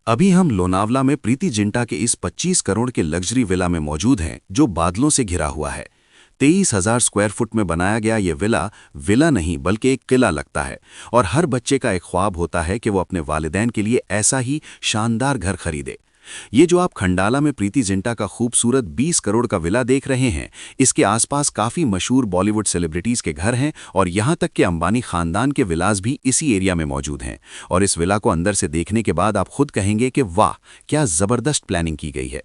अभी हम लोनावला में प्रीति जिंटा के इस 25 करोड़ के लग्जरी विला में मौजूद हैं जो बादलों से घिरा हुआ है। 23,000 स्क्वायर फुट में बनाया गया ये विला नहीं बल्कि एक किला लगता है और हर बच्चे का एक ख्वाब होता है कि वो अपने वालिदैन के लिए ऐसा ही शानदार घर खरीदे। ये जो आप खंडाला में प्रीति जिंटा का खूबसूरत 20 करोड़ का विला देख रहे हैं, इसके आसपास काफ़ी मशहूर बॉलीवुड सेलिब्रिटीज़ के घर हैं और यहाँ तक कि अंबानी खानदान के विलास भी इसी एरिया में मौजूद हैं। और इस विला को अंदर से देखने के बाद आप खुद कहेंगे कि वाह, क्या ज़बरदस्त प्लानिंग की गई है।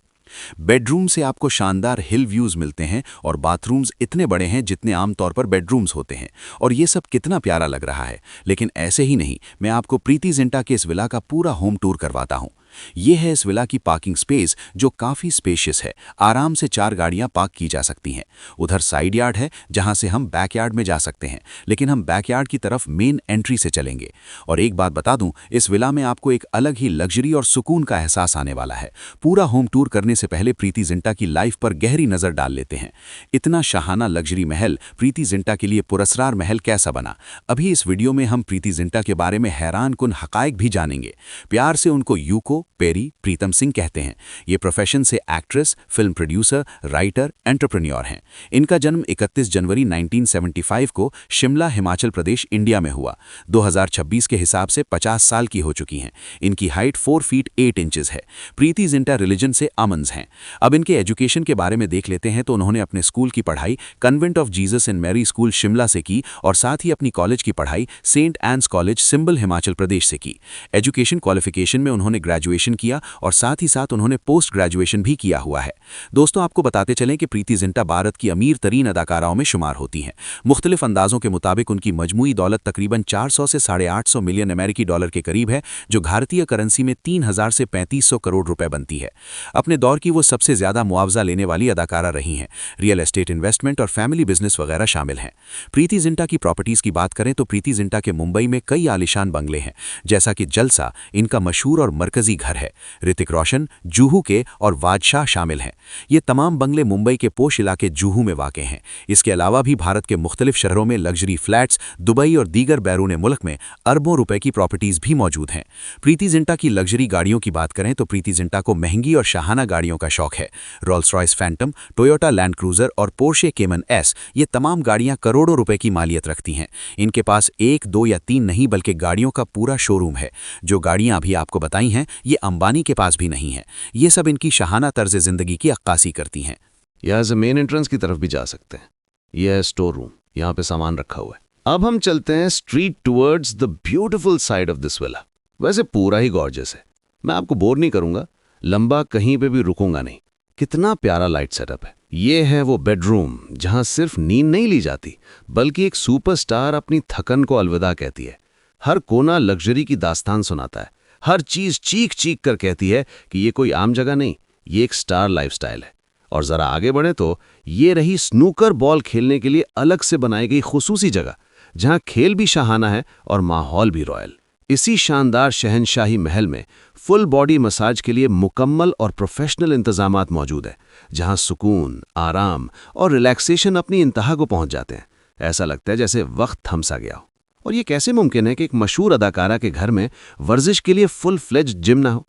बेडरूम से आपको शानदार हिल व्यूज़ मिलते हैं और बाथरूम्स इतने बड़े हैं जितने आमतौर पर बेडरूम्स होते हैं। और ये सब कितना प्यारा लग रहा है। लेकिन ऐसे ही नहीं, मैं आपको प्रीति जिंटा के इस विला का पूरा होम टूर करवाता हूँ। ये है इस विला की पार्किंग स्पेस जो काफ़ी स्पेशियस है। आराम से 4 गाड़ियां पार्क की जा सकती हैं। उधर साइड यार्ड है जहां से हम बैकयार्ड में जा सकते हैं, लेकिन हम बैकयार्ड की तरफ मेन एंट्री से चलेंगे। और एक बात बता दूं, इस विला में आपको एक अलग ही लग्जरी और सुकून का एहसास आने वाला है। पूरा होम टूर करने से पहले प्रीति जिंटा की लाइफ पर गहरी नज़र डाल लेते हैं। इतना शाहाना लग्जरी महल प्रीति जिंटा के लिए पुरस्कार महल कैसा बना? अभी इस वीडियो में हम प्रीति जिंटा के बारे में हैरानकुन हकायक भी जानेंगे। प्यार से उनको यूको पेरी प्रीतम सिंह कहते हैं। ये प्रोफेशन से actress, film producer, writer, entrepreneur हैं। इनका जन्म 31 जनवरी 1975 को शिमला, हिमाचल प्रदेश, इंडिया में हुआ। 2026 के हिसाब से 50 साल की हो चुकी हैं। इनकी हाइट 4 फीट 8 इंचेस है। प्रीति जिंटा रिलीजन से आमन्स हैं। अब इनके एजुकेशन के बारे में देख लेते हैं तो उन्होंने अपने स्कूल की पढ़ाई convent of Jesus and Mary school Shimla से की और साथ ही अपनी कॉलेज की पढ़ाई सेंट एन्स कॉलेज सिंबल, हिमाचल प्रदेश से की। एजुकेशन क्वालिफिकेशन में उन्होंने ग्रेजुएशन किया और साथ ही साथ उन्होंने पोस्ट ग्रेजुएशन भी किया हुआ है। दोस्तों, आपको बताते चलें कि प्रीति जिंटा भारत की अमीर तरीन अदाकाराओं में शुमार होती हैं। मुख्तलिफ अंदाजों के मुताबिक उनकी मजमूई दौलत तकरीबन 400 से 850 मिलियन अमेरिकी डॉलर के करीब है, जो भारतीय करेंसी में 3000 से 3500 करोड़ रुपए बनती है। अपने दौर की वो सबसे ज्यादा मुआवजा लेने वाली अदाकारा रही हैं। रियल एस्टेट इन्वेस्टमेंट और फैमिली बिजनेस वगैरह शामिल हैं। प्रीति जिंटा की प्रॉपर्टीज की बात करें तो प्रीति जिंटा के मुंबई में कई आलिशान बंगले हैं, जैसा कि जलसा इनका मशहूर और मरकजी घर है। ऋतिक रोशन, जूहू के और बादशाह शामिल हैं। ये तमाम बंगले मुंबई के पोश इलाके जूहू में वाक़ हैं। इसके अलावा भी भारत के मुख्तलिफ शहरों में लग्जरी फ्लैट्स, दुबई और दीगर बैरून मुल्क में अरबों रुपए की प्रॉपर्टीज भी मौजूद हैं। प्रीति जिंटा की लग्जरी गाड़ियों की बात करें तो प्रीति जिंटा को महंगी और शाहाना गाड़ियों का शौक है। Rolls Royce Phantom, Toyota land cruiser और पोर्शे केमन एस, ये तमाम गाड़ियां करोड़ों रुपए की मालियत रखती हैं। इनके पास 1, 2 या 3 नहीं बल्कि गाड़ियों का पूरा शोरूम है। जो गाड़ियां अभी आपको बताई हैं ये अंबानी के पास भी नहीं है। ये सब इनकी शाहाना तर्ज जिंदगी की अक्कासी करती हैं। यहाँ से मेन एंट्रेंस की तरफ भी जा सकते हैं। यह है स्टोर रूम, यहाँ पे सामान रखा हुआ है। अब हम चलते हैं street towards the beautiful side of this villa. वैसे पूरा ही गॉर्जियस है, मैं आपको बोर नहीं करूंगा, लंबा कहीं पे भी रुकूंगा नहीं। कितना प्यारा लाइट सेटअप है। ये है वो बेडरूम जहां सिर्फ नींद नहीं ली जाती बल्कि एक सुपरस्टार अपनी थकन को अलविदा कहती है। हर कोना लग्जरी की दास्तान सुनाता है। हर चीज चीख चीख कर कहती है कि ये कोई आम जगह नहीं, ये एक स्टार लाइफस्टाइल है। और जरा आगे बढ़े तो ये रही स्नूकर बॉल खेलने के लिए अलग से बनाई गई खुसूसी जगह, जहां खेल भी शाहाना है और माहौल भी रॉयल। इसी शानदार शहनशाही महल में फुल बॉडी मसाज के लिए मुकम्मल और प्रोफेशनल इंतजामात मौजूद है, जहां सुकून, आराम और रिलैक्सेशन अपनी इंतहा को पहुंच जाते हैं। ऐसा लगता है जैसे वक्त थम सा गया हो। और ये कैसे मुमकिन है कि एक मशहूर अदाकारा के घर में वर्जिश के लिए फुल फ्लेज्ड जिम ना हो?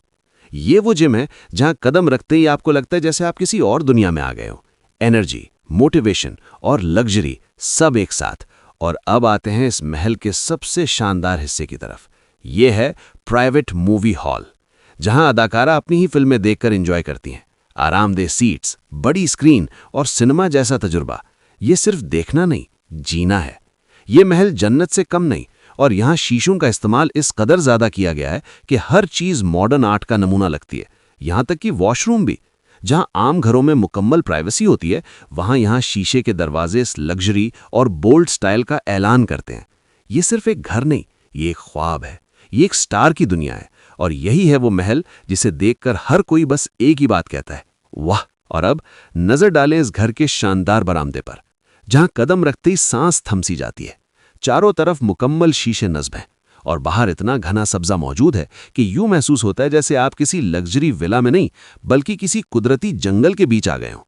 ये वो जिम है जहां कदम रखते ही आपको लगता है जैसे आप किसी और दुनिया में आ गए हो। एनर्जी, मोटिवेशन और लग्जरी सब एक साथ। और अब आते हैं इस महल के सबसे शानदार हिस्से की तरफ। ये है प्राइवेट मूवी हॉल, जहां अदाकारा अपनी ही फिल्में देखकर एंजॉय करती हैं। आरामदेह सीट्स, बड़ी स्क्रीन और सिनेमा जैसा तजुर्बा। ये सिर्फ देखना नहीं, जीना है। ये महल जन्नत से कम नहीं। और यहाँ शीशों का इस्तेमाल इस कदर ज़्यादा किया गया है कि हर चीज़ मॉडर्न आर्ट का नमूना लगती है। यहाँ तक कि वॉशरूम भी, जहाँ आम घरों में मुकम्मल प्राइवेसी होती है, वहाँ यहाँ शीशे के दरवाजे इस लग्जरी और बोल्ड स्टाइल का ऐलान करते हैं। ये सिर्फ एक घर नहीं, ये एक ख्वाब है। ये एक स्टार की दुनिया है। और यही है वो महल जिसे देखकर हर कोई बस एक ही बात कहता है, वाह। और अब नजर डालें इस घर के शानदार बरामदे पर, जहां कदम रखते ही सांस थमसी जाती है। चारों तरफ मुकम्मल शीशे नस्ब हैं और बाहर इतना घना सब्जा मौजूद है कि यूं महसूस होता है जैसे आप किसी लग्जरी विला में नहीं बल्कि किसी कुदरती जंगल के बीच आ गए हों।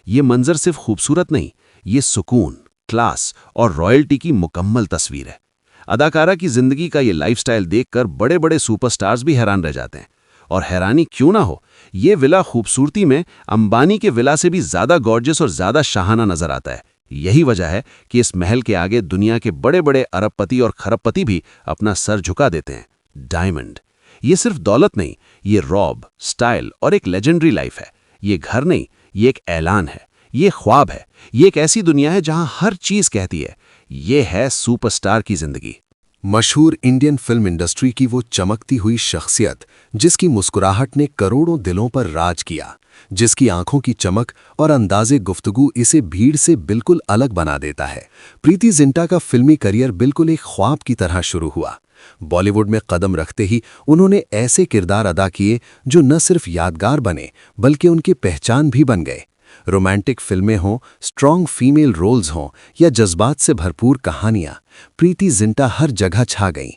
ये मंजर सिर्फ खूबसूरत नहीं, ये सुकून, क्लास और रॉयल्टी की मुकम्मल तस्वीर है। अदाकारा की जिंदगी का ये लाइफस्टाइल देखकर बड़े बड़े सुपरस्टार्स भी हैरान रह जाते हैं। और हैरानी क्यों ना हो, ये विला खूबसूरती में अंबानी के विला से भी ज़्यादा गॉर्जियस और ज़्यादा शाहाना नजर आता है। यही वजह है कि इस महल के आगे दुनिया के बड़े बड़े अरबपति और खरबपति भी अपना सर झुका देते हैं। डायमंड, ये सिर्फ दौलत नहीं, ये रॉब, स्टाइल और एक लेजेंडरी लाइफ है। ये घर नहीं, ये एक ऐलान है, ये ख्वाब है, ये एक ऐसी दुनिया है जहां हर चीज कहती है ये है सुपरस्टार की जिंदगी। मशहूर इंडियन फिल्म इंडस्ट्री की वो चमकती हुई शख्सियत जिसकी मुस्कुराहट ने करोड़ों दिलों पर राज किया, जिसकी आंखों की चमक और अंदाजे गुफ्तगू इसे भीड़ से बिल्कुल अलग बना देता है। प्रीति जिंटा का फिल्मी करियर बिल्कुल एक ख्वाब की तरह शुरू हुआ। बॉलीवुड में कदम रखते ही उन्होंने ऐसे किरदार अदा किए जो न सिर्फ यादगार बने बल्कि उनकी पहचान भी बन गए। रोमांटिक फिल्में हों, स्ट्रॉन्ग फीमेल रोल्स हों या जज्बात से भरपूर कहानियां, प्रीति जिंटा हर जगह छा गईं।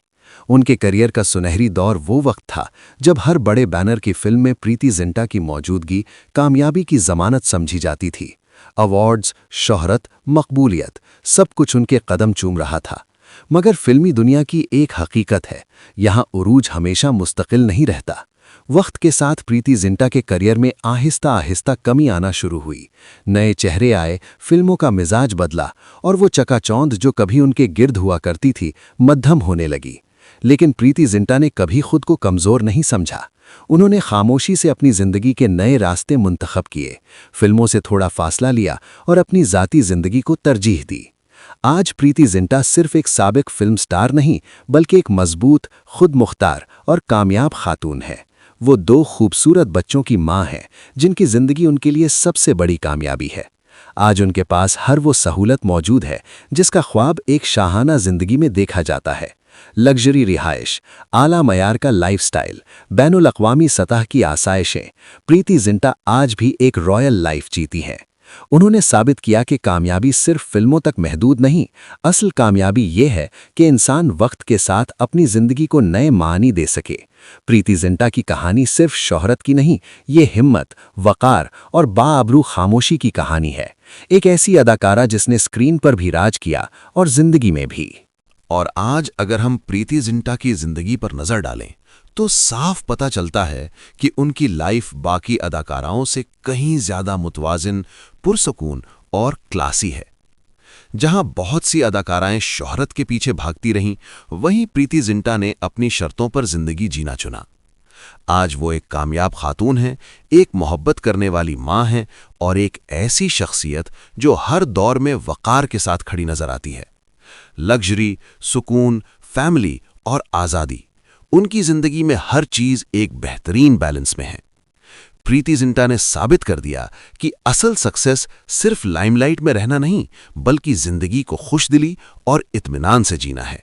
उनके करियर का सुनहरी दौर वो वक्त था जब हर बड़े बैनर की फिल्म में प्रीति जिंटा की मौजूदगी कामयाबी की जमानत समझी जाती थी। अवार्ड्स, शोहरत, मकबूलियत, सब कुछ उनके कदम चूम रहा था। मगर फिल्मी दुनिया की एक हकीकत है, यहाँ उरूज हमेशा मुस्तकिल नहीं रहता। वक्त के साथ प्रीति जिंटा के करियर में आहिस्ता आहिस्ता कमी आना शुरू हुई। नए चेहरे आए, फिल्मों का मिजाज बदला और वो चकाचौंध जो कभी उनके गिर्द हुआ करती थी मध्यम होने लगी। लेकिन प्रीति जिंटा ने कभी खुद को कमज़ोर नहीं समझा। उन्होंने खामोशी से अपनी जिंदगी के नए रास्ते मुंतखब किए, फिल्मों से थोड़ा फासला लिया और अपनी ज़ाती जिंदगी को तरजीह दी। आज प्रीति जिंटा सिर्फ एक साबिक फिल्म स्टार नहीं बल्कि एक मजबूत, खुद मुख्तार और कामयाब खातून है। वो दो खूबसूरत बच्चों की माँ है जिनकी जिंदगी उनके लिए सबसे बड़ी कामयाबी है। आज उनके पास हर वो सहूलत मौजूद है जिसका ख्वाब एक शाहाना जिंदगी में देखा जाता है। लग्जरी रिहाइश, आला मयार का लाइफस्टाइल, बैनुल अक़वामी सतह की आसाइशें, प्रीति जिंटा आज भी एक रॉयल लाइफ जीती हैं। उन्होंने साबित किया कि कामयाबी सिर्फ फिल्मों तक महदूद नहीं, असल कामयाबी ये है कि इंसान वक्त के साथ अपनी जिंदगी को नए मानी दे सके। प्रीति जिंटा की कहानी सिर्फ शोहरत की नहीं, ये हिम्मत, वकार और बाआबरू खामोशी की कहानी है। एक ऐसी अदाकारा जिसने स्क्रीन पर भी राज किया और जिंदगी में भी। और आज अगर हम प्रीति जिंटा की जिंदगी पर नजर डालें तो साफ पता चलता है कि उनकी लाइफ बाकी अदाकाराओं से कहीं ज्यादा मुतवाजिन, पुरसकून और क्लासी है। जहां बहुत सी अदाकाराएं शोहरत के पीछे भागती रहीं, वहीं प्रीति जिंटा ने अपनी शर्तों पर जिंदगी जीना चुना। आज वो एक कामयाब खातून है, एक मोहब्बत करने वाली मां है और एक ऐसी शख्सियत जो हर दौर में वकार के साथ खड़ी नजर आती है। लग्जरी, सुकून, फैमिली और आज़ादी, उनकी जिंदगी में हर चीज एक बेहतरीन बैलेंस में है। प्रीति जिंटा ने साबित कर दिया कि असल सक्सेस सिर्फ लाइमलाइट में रहना नहीं बल्कि जिंदगी को खुशदिली और इत्मीनान से जीना है।